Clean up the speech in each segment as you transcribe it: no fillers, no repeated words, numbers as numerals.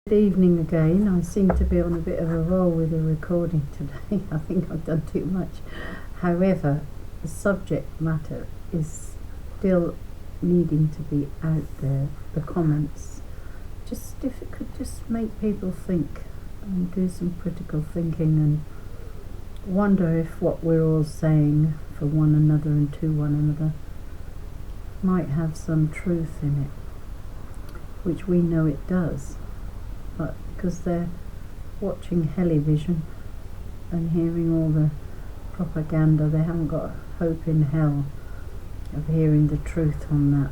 Good evening again. I seem to be on a bit of a roll with the recording today. I think I've done too much. However, the subject matter is still needing to be out there. The comments, just if it could just make people think and do some critical thinking and wonder if what we're all saying for one another and to one another might have some truth in it, which we know it does. But because they're watching television and hearing all the propaganda, they haven't got hope in hell of hearing the truth on that.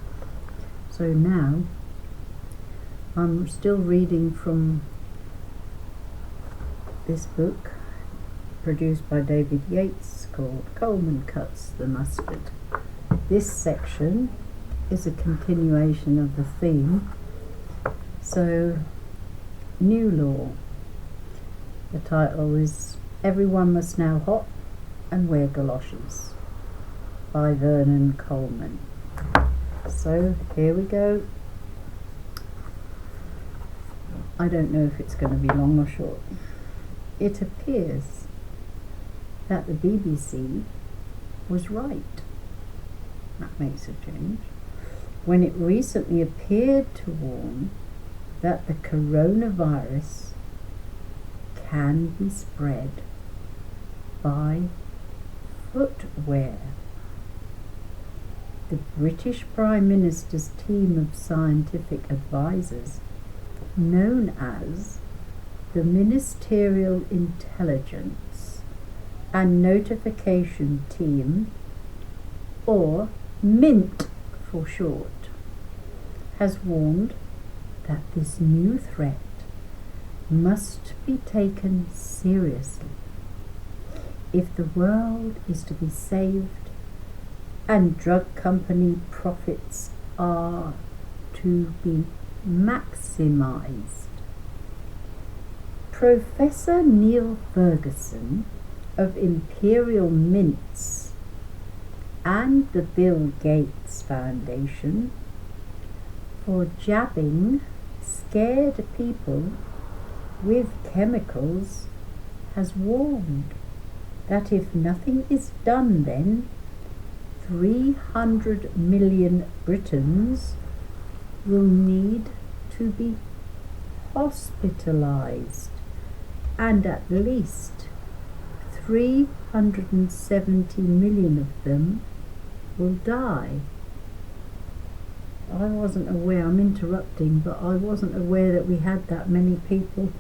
So now I'm still reading from this book produced by David Yates called Coleman Cuts the Mustard. This section is a continuation of the theme. So, New Law. The title is Everyone Must Now Hop and Wear Galoshes by Vernon Coleman. So here we go. I don't know if it's going to be long or short. It appears that the BBC was right. That makes a change. When it recently appeared to warn that the coronavirus can be spread by footwear. The British Prime Minister's team of scientific advisors, known as the Ministerial Intelligence and Notification Team, or MINT for short, has warned that this new threat must be taken seriously if the world is to be saved and drug company profits are to be maximised. Professor Neil Ferguson of Imperial Mints and the Bill Gates Foundation for jabbing scared people with chemicals has warned that if nothing is done then 300 million Britons will need to be hospitalised and at least 370 million of them will die. I wasn't aware, I'm interrupting, but I wasn't aware that we had that many people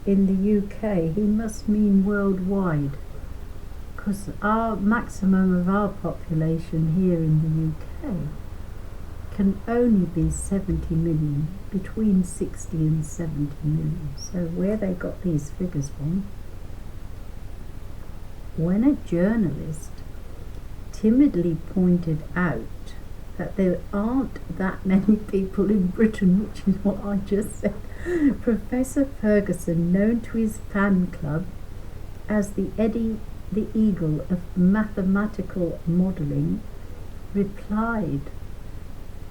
in the UK. He must mean worldwide, because our maximum of our population here in the UK can only be 70 million, between 60 and 70 million. So where they got these figures from? When a journalist timidly pointed out that there aren't that many people in Britain, which is what I just said, Professor Ferguson, known to his fan club as the Eddie the Eagle of mathematical modelling, replied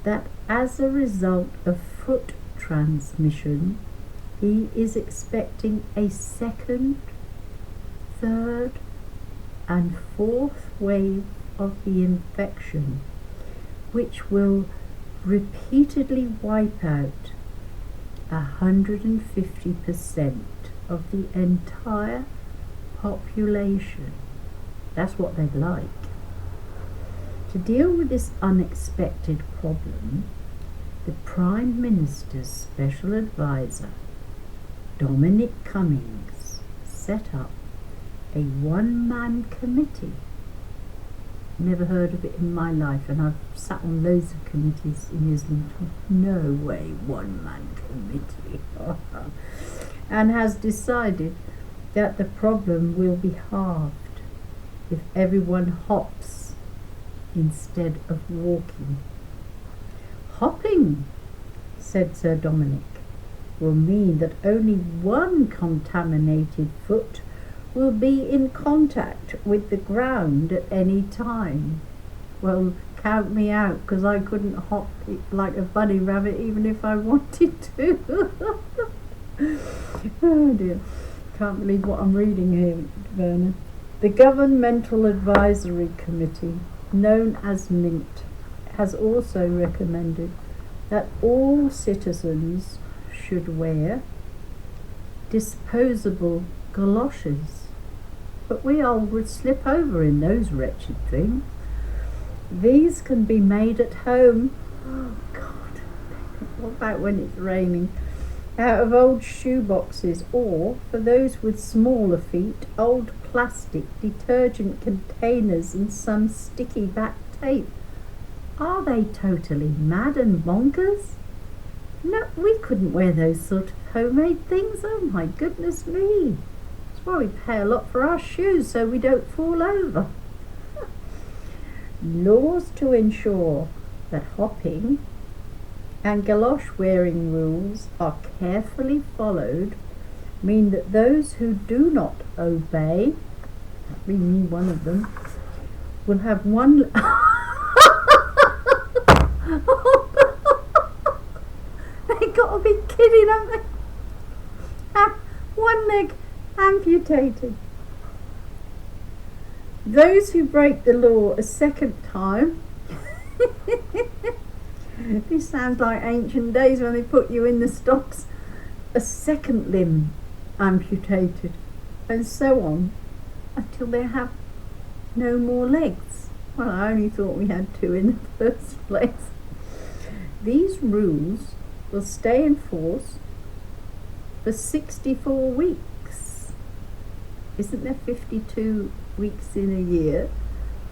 that as a result of foot transmission, he is expecting a second, third and fourth wave of the infection, which will repeatedly wipe out 150% of the entire population. That's what they'd like. To deal with this unexpected problem, the Prime Minister's special advisor, Dominic Cummings, set up a one-man committee. Never heard of it in my life, and I've sat on loads of committees in Islington. No way, one-man committee. And has decided that the problem will be halved if everyone hops instead of walking. Hopping, said Sir Dominic, will mean that only one contaminated foot will be in contact with the ground at any time. Well, count me out, because I couldn't hop like a bunny rabbit even if I wanted to. Oh dear. Can't believe what I'm reading here, Vernon. The Governmental Advisory Committee, known as MINT, has also recommended that all citizens should wear disposable galoshes. But we all would slip over in those wretched things. These can be made at home. Oh God, what about when it's raining? Out of old shoe boxes, or, for those with smaller feet, old plastic detergent containers and some sticky back tape. Are they totally mad and bonkers? No, we couldn't wear those sort of homemade things. Oh my goodness me. That's why we pay a lot for our shoes, so we don't fall over. Laws to ensure that hopping and galosh wearing rules are carefully followed mean that those who do not obey, me one of them, will have one they gotta be kidding, haven't they? Have one leg amputated. Those who break the law a second time this sounds like ancient days when they put you in the stocks. A second limb amputated, and so on, until they have no more legs. Well, I only thought we had two in the first place. These rules will stay in force for 64 weeks. Isn't there 52 weeks in a year?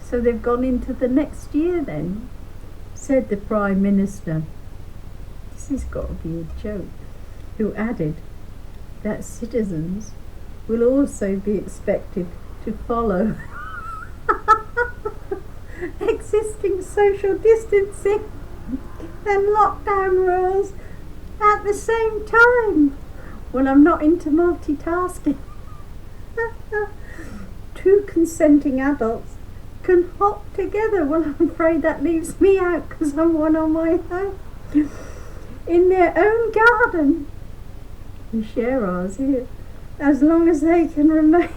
So they've gone into the next year then, said the Prime Minister. This has got to be a joke. Who added that citizens will also be expected to follow existing social distancing and lockdown rules at the same time. Well, I'm not into multitasking. Two consenting adults can hop together. Well, I'm afraid that leaves me out because I'm one on my own. In their own garden. We share ours here. As long as they can remain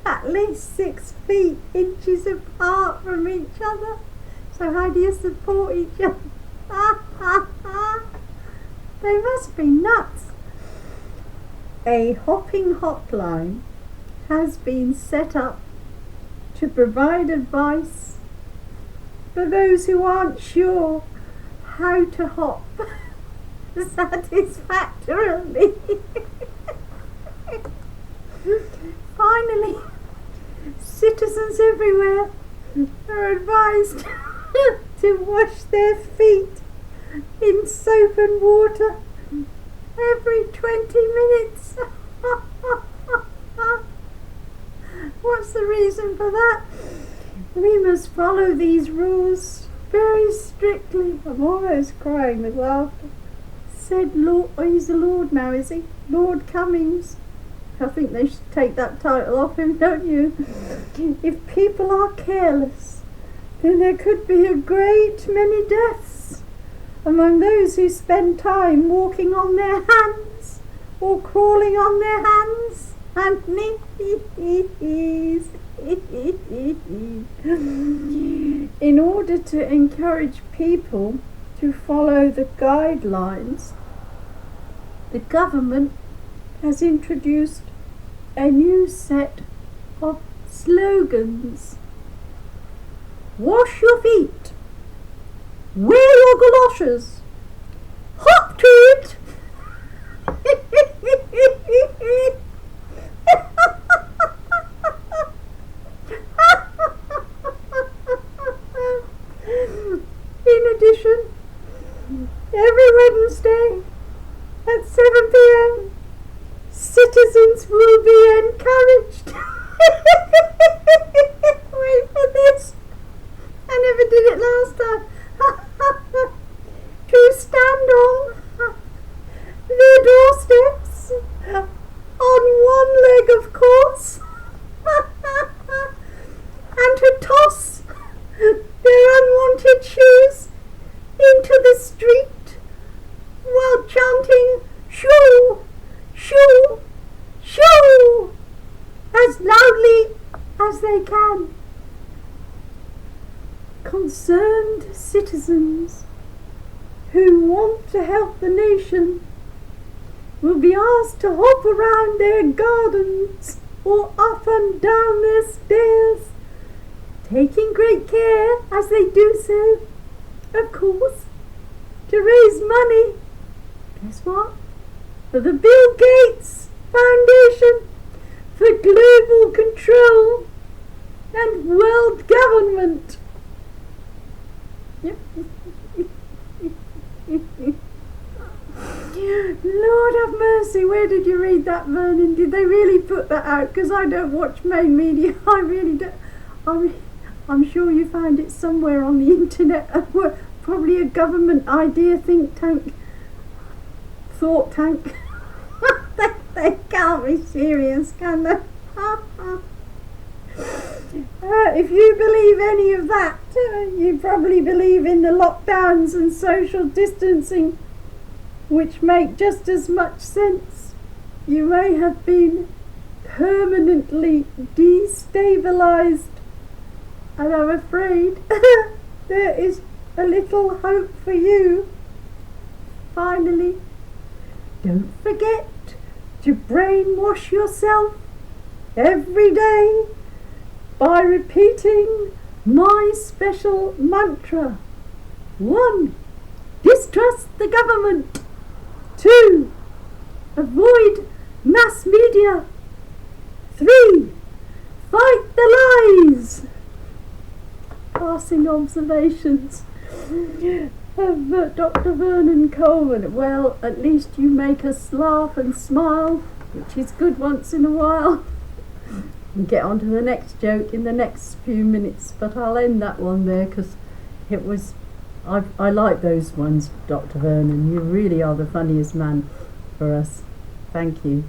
at least 6 feet inches apart from each other. So how do you support each other? They must be nuts. A hopping hotline has been set up to provide advice for those who aren't sure how to hop satisfactorily. Finally, citizens everywhere are advised to wash their feet in soap and water every 20 minutes. What's the reason for that? We must follow these rules very strictly. I'm almost crying with laughter. Said Lord, oh, he's the Lord now, is he? Lord Cummings. I think they should take that title off him, don't you? If people are careless, then there could be a great many deaths among those who spend time walking on their hands or crawling on their hands and knees. In order to encourage people to follow the guidelines, the government has introduced a new set of slogans. Wash your feet. Wear your galoshes. Hop to it. In addition, every Wednesday at 7 p.m, citizens will be encouraged. Wait for this. I never did it last time. To stand on they can. Concerned citizens who want to help the nation will be asked to hop around their gardens or up and down their stairs, taking great care as they do so, of course, to raise money. Guess what? For the Bill Gates Foundation for Global Control and World Government. Yep. Lord have mercy, where did you read that, Vernon? Did they really put that out? Because I don't watch main media. I really don't. I'm sure you found it somewhere on the internet. Probably a government idea think tank. Thought tank. They can't be serious, can they? If you believe any of that, you probably believe in the lockdowns and social distancing, which make just as much sense. You may have been permanently destabilized, and I'm afraid there is a little hope for you. Finally, don't forget to brainwash yourself every day by repeating my special mantra. 1. Distrust the government. 2. Avoid mass media. 3. Fight the lies. Passing observations of Dr. Vernon Coleman. Well, at least you make us laugh and smile, which is good once in a while. We'll get on to the next joke in the next few minutes, but I'll end that one there because it was, I like those ones, Dr. Vernon. You really are the funniest man for us. Thank you.